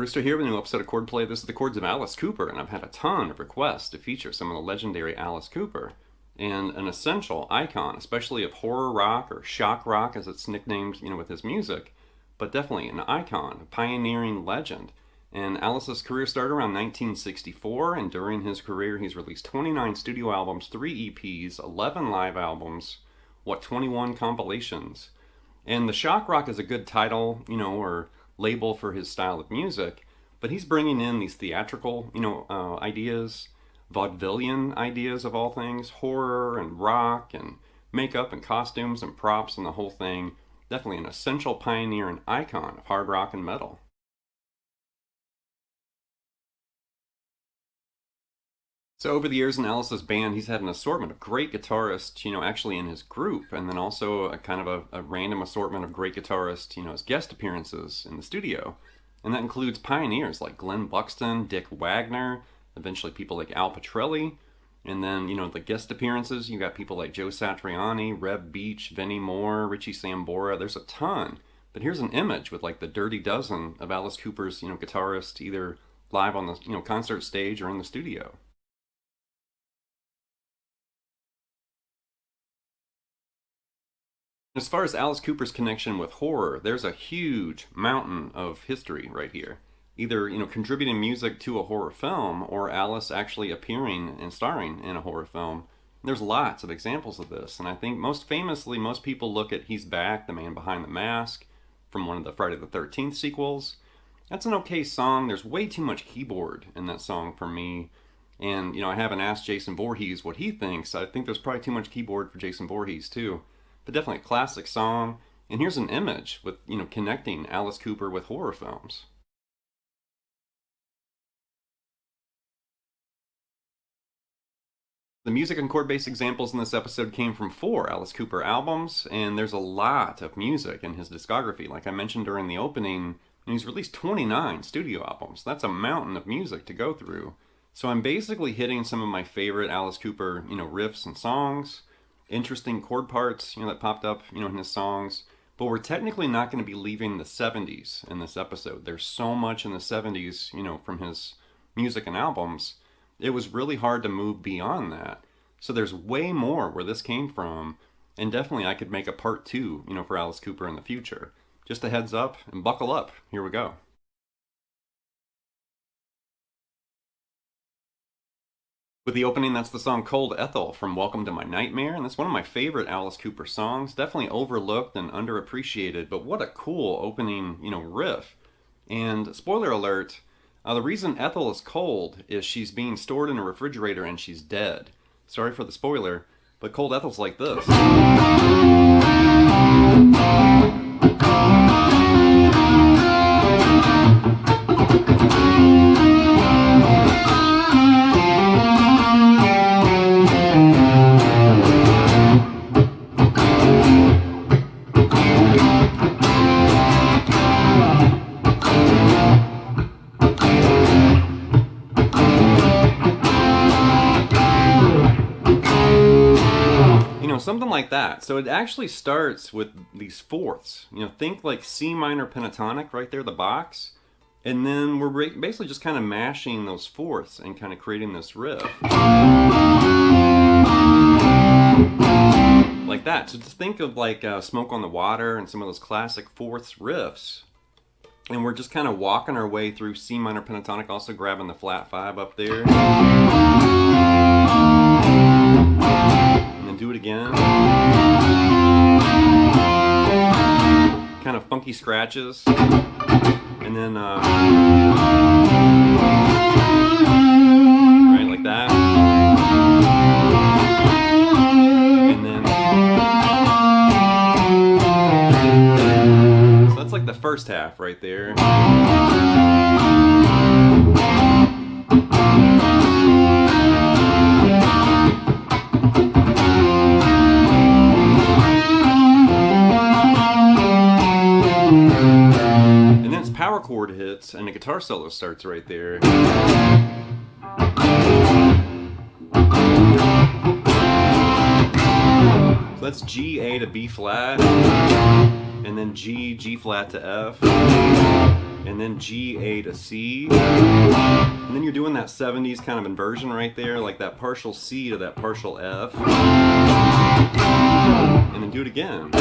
Brewster here with a new episode of Chordplay. This is the Chords of Alice Cooper, and I've had a ton of requests to feature some of the legendary Alice Cooper. And an essential icon, especially of horror rock or shock rock as it's nicknamed, with his music, but definitely an icon, a pioneering legend. And Alice's career started around 1964, and during his career he's released 29 studio albums, 3 EPs, 11 live albums, 21 compilations. And the shock rock is a good title, or label for his style of music, but he's bringing in these theatrical, ideas, vaudevillian ideas of all things, horror and rock and makeup and costumes and props and the whole thing. Definitely an essential pioneer and icon of hard rock and metal. So over the years in Alice's band, he's had an assortment of great guitarists, actually in his group, and then also a kind of a random assortment of great guitarists, as guest appearances in the studio. And that includes pioneers like Glenn Buxton, Dick Wagner, eventually people like Al Pitrelli, and then, the guest appearances, you got people like Joe Satriani, Reb Beach, Vinnie Moore, Richie Sambora. There's a ton. But here's an image with like the Dirty Dozen of Alice Cooper's, guitarists, either live on the, concert stage or in the studio. As far as Alice Cooper's connection with horror, there's a huge mountain of history right here. Either, contributing music to a horror film or Alice actually appearing and starring in a horror film. There's lots of examples of this, and I think most famously, most people look at He's Back, the Man Behind the Mask, from one of the Friday the 13th sequels. That's an okay song. There's way too much keyboard in that song for me. And, I haven't asked Jason Voorhees what he thinks. I think there's probably too much keyboard for Jason Voorhees too. But definitely a classic song. And here's an image with, connecting Alice Cooper with horror films. The music and chord-based examples in this episode came from 4 Alice Cooper albums, and there's a lot of music in his discography. Like I mentioned during the opening, he's released 29 studio albums. That's a mountain of music to go through. So I'm basically hitting some of my favorite Alice Cooper, riffs and songs, interesting chord parts, that popped up, in his songs. But we're technically not going to be leaving the 70s in this episode. There's so much in the 70s, from his music and albums. It was really hard to move beyond that. So there's way more where this came from. And definitely I could make a part 2, for Alice Cooper in the future. Just a heads up and buckle up. Here we go. With the opening, that's the song Cold Ethel from Welcome to My Nightmare, and that's one of my favorite Alice Cooper songs. Definitely overlooked and underappreciated, but what a cool opening, riff. And spoiler alert, the reason Ethel is cold is she's being stored in a refrigerator and she's dead. Sorry for the spoiler, but Cold Ethel's like this. Something like that. So it actually starts with these fourths. Think like C minor pentatonic right there, the box. And then we're basically just kind of mashing those fourths and kind of creating this riff. Like that. So just think of like Smoke on the Water and some of those classic fourths riffs. And we're just kind of walking our way through C minor pentatonic, also grabbing the flat 5 up there. Do it again. Kind of funky scratches. And then, right, like that. And then, so that's like the first half right there. Power chord hits and a guitar solo starts right there. So that's G, A to B flat, and then G, G flat to F, and then G, A to C. And then you're doing that 70s kind of inversion right there, like that partial C to that partial F. And then do it again.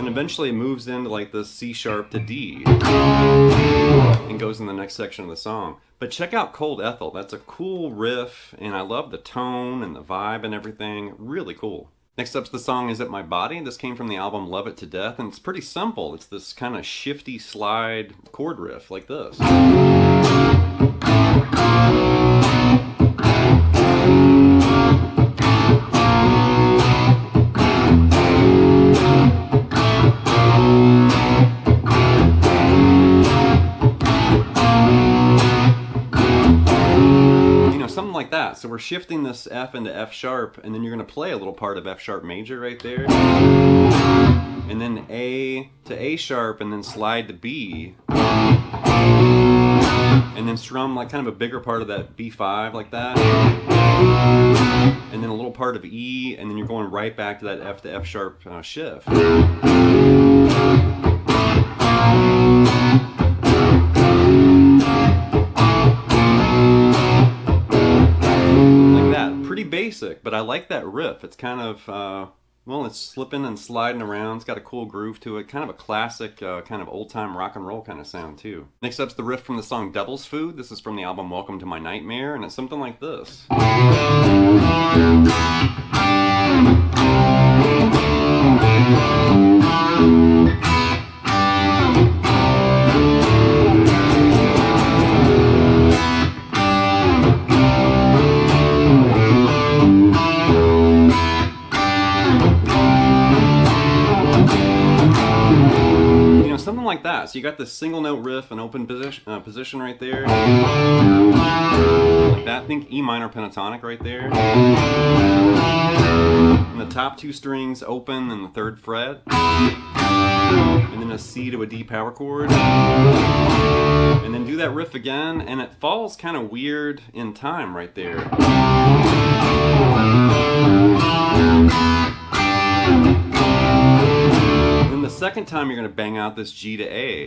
Eventually it moves into like the C sharp to D and goes in the next section of the song. But check out Cold Ethel. That's a cool riff, and I love the tone and the vibe and everything. Really cool. Next up's the song Is It My Body? This came from the album Love It to Death, and it's pretty simple. It's this kind of shifty slide chord riff like this. Something like that. So we're shifting this F into F sharp, and then you're going to play a little part of F sharp major right there, and then A to A sharp, and then slide to B, and then strum like kind of a bigger part of that B5 like that, and then a little part of E, and then you're going right back to that F to F sharp shift. Basic, but I like that riff. It's kind of, well, it's slipping and sliding around. It's got a cool groove to it. Kind of a classic, kind of old-time rock and roll kind of sound, too. Next up's the riff from the song Devil's Food. This is from the album Welcome to My Nightmare, and it's something like this. Something like that. So you got this single note riff and open position right there. Like that. Think E minor pentatonic right there. And the top two strings open in the 3rd fret. And then a C to a D power chord. And then do that riff again, and it falls kind of weird in time right there. The second time you're going to bang out this G to A.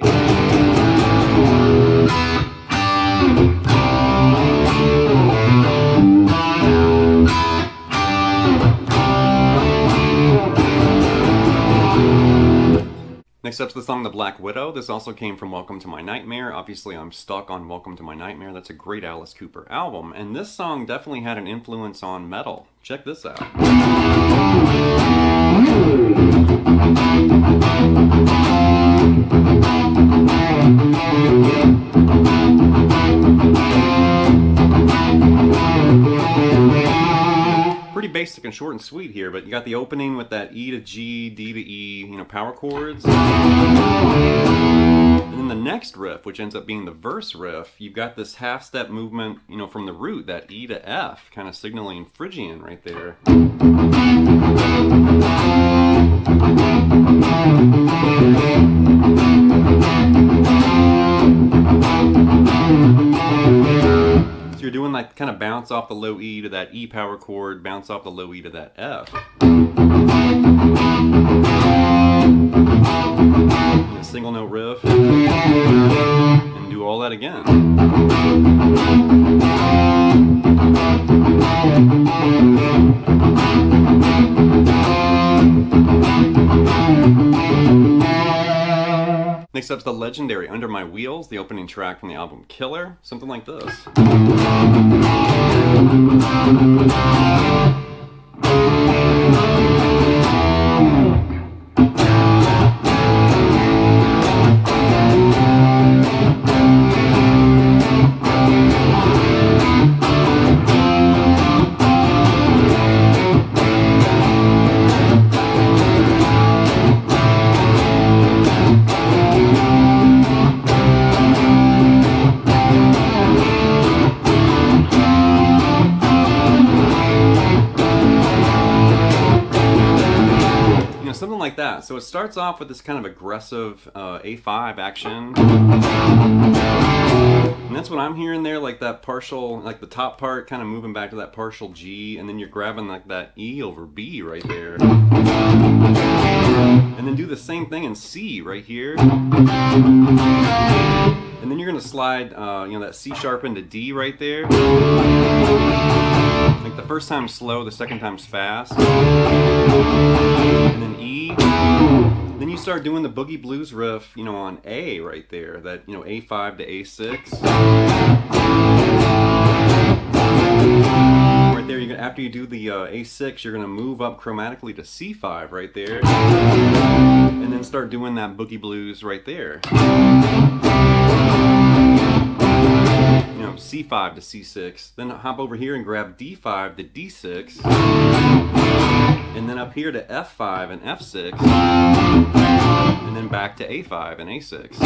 Next up's the song The Black Widow. This also came from Welcome to My Nightmare. Obviously I'm stuck on Welcome to My Nightmare. That's a great Alice Cooper album. And this song definitely had an influence on metal. Check this out. Pretty basic and short and sweet here, but you got the opening with that E to G, D to E, power chords. And then the next riff, which ends up being the verse riff, you've got this half-step movement, from the root, that E to F, kind of signaling Phrygian right there. So you're doing like kind of bounce off the low E to that E power chord, bounce off the low E to that F. A single note riff, and do all that again. Next up's the legendary Under My Wheels, the opening track from the album Killer, something like this. Something like that. So it starts off with this kind of aggressive A5 action. And that's what I'm hearing there, like that partial, like the top part kind of moving back to that partial G, and then you're grabbing like that E over B right there. And then do the same thing in C right here. And then you're gonna slide, that C sharp into D right there. Like the first time's slow, the second time's fast. And then E. Then you start doing the boogie blues riff, on A right there. That, A5 to A6. Right there, after you do the A6, you're gonna move up chromatically to C5 right there. And then start doing that boogie blues right there. C5 to C6, then hop over here and grab D5 to D6, and then up here to F5 and F6, and then back to A5 and A6.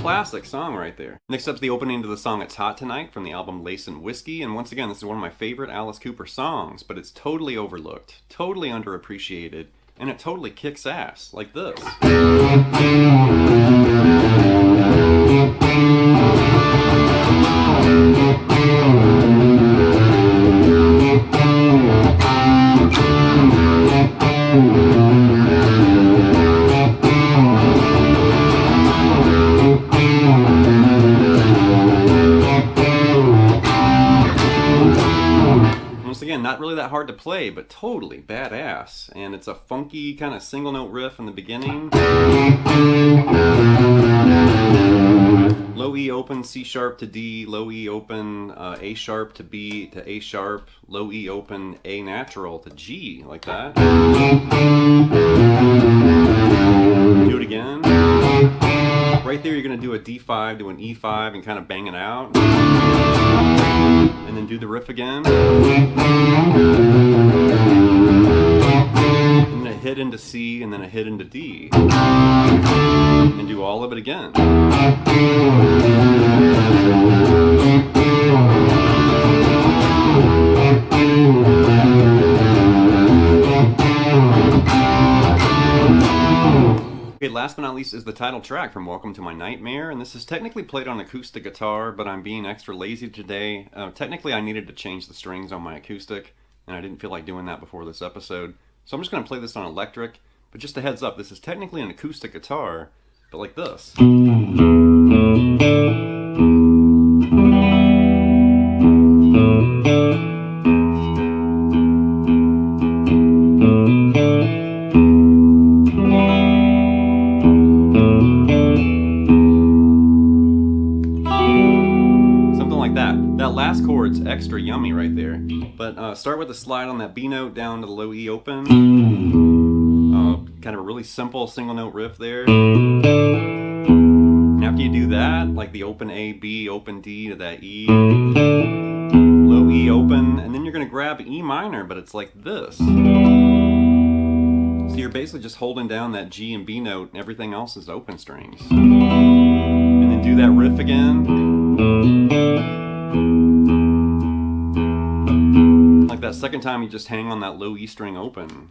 Classic song right there. Next up's the opening to the song It's Hot Tonight from the album Lacy And Whiskey, and once again, this is one of my favorite Alice Cooper songs, but it's totally overlooked, totally underappreciated, and it totally kicks ass, like this. Not really that hard to play, but totally badass. And it's a funky kind of single note riff in the beginning. Low E open, C sharp to D, low E open, A sharp to B to A sharp, low E open, A natural to G, like that. Do it again. Right there you're going to do a D5 to an E5 and kind of bang it out. And then do the riff again. And then a hit into C and then a hit into D. And do all of it again. Okay, last but not least is the title track from Welcome to My Nightmare, and this is technically played on acoustic guitar, but I'm being extra lazy today. Technically I needed to change the strings on my acoustic, and I didn't feel like doing that before this episode, so I'm just going to play this on electric, but just a heads up, this is technically an acoustic guitar, but like this. Last chord's extra yummy right there, but start with a slide on that B note down to the low E open. Kind of a really simple single note riff there. And after you do that, like the open A, B, open D to that E, low E open, and then you're going to grab E minor, but it's like this. So you're basically just holding down that G and B note, and everything else is open strings. And then do that riff again. Like that second time you just hang on that low E string open.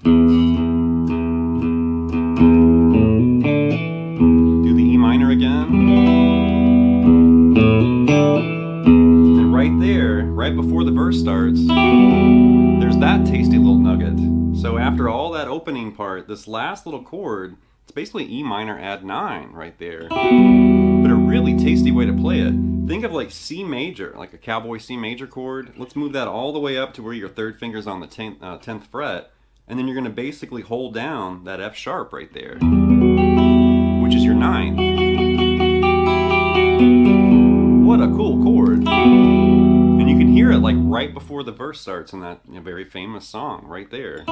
Do the E minor again. And right there, right before the verse starts, there's that tasty little nugget. So after all that opening part, this last little chord, it's basically E minor add 9 right there. But a really tasty way to play it. Think of like C major, like a cowboy C major chord. Let's move that all the way up to where your third finger's on the 10th fret, and then you're going to basically hold down that F sharp right there, which is your 9th. What a cool chord. And you can hear it like right before the verse starts in that very famous song right there.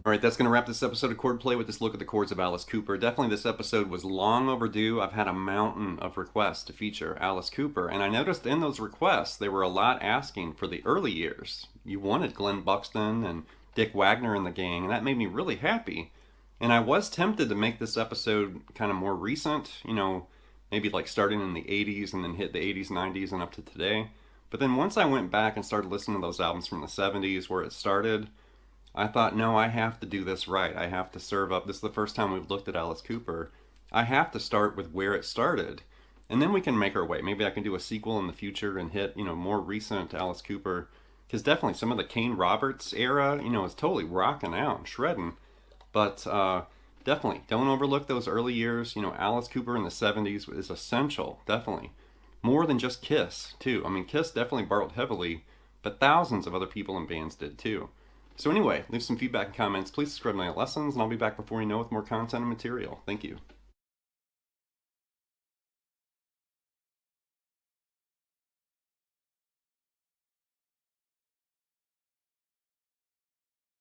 Alright, that's going to wrap this episode of Chordplay with this look at the chords of Alice Cooper. Definitely this episode was long overdue. I've had a mountain of requests to feature Alice Cooper, and I noticed in those requests there were a lot asking for the early years. You wanted Glenn Buxton and Dick Wagner and the gang, and that made me really happy. And I was tempted to make this episode kind of more recent, maybe like starting in the 80s and then hit the 80s, 90s, and up to today. But then once I went back and started listening to those albums from the 70s where it started, I thought, no, I have to do this right. I have to serve up. This is the first time we've looked at Alice Cooper. I have to start with where it started. And then we can make our way. Maybe I can do a sequel in the future and hit, more recent Alice Cooper. Because definitely some of the Kane Roberts era, is totally rocking out and shredding. But definitely don't overlook those early years. Alice Cooper in the 70s is essential, definitely. More than just Kiss, too. I mean, Kiss definitely borrowed heavily, but thousands of other people and bands did, too. So anyway, leave some feedback and comments. Please subscribe to my lessons, and I'll be back before you know with more content and material. Thank you.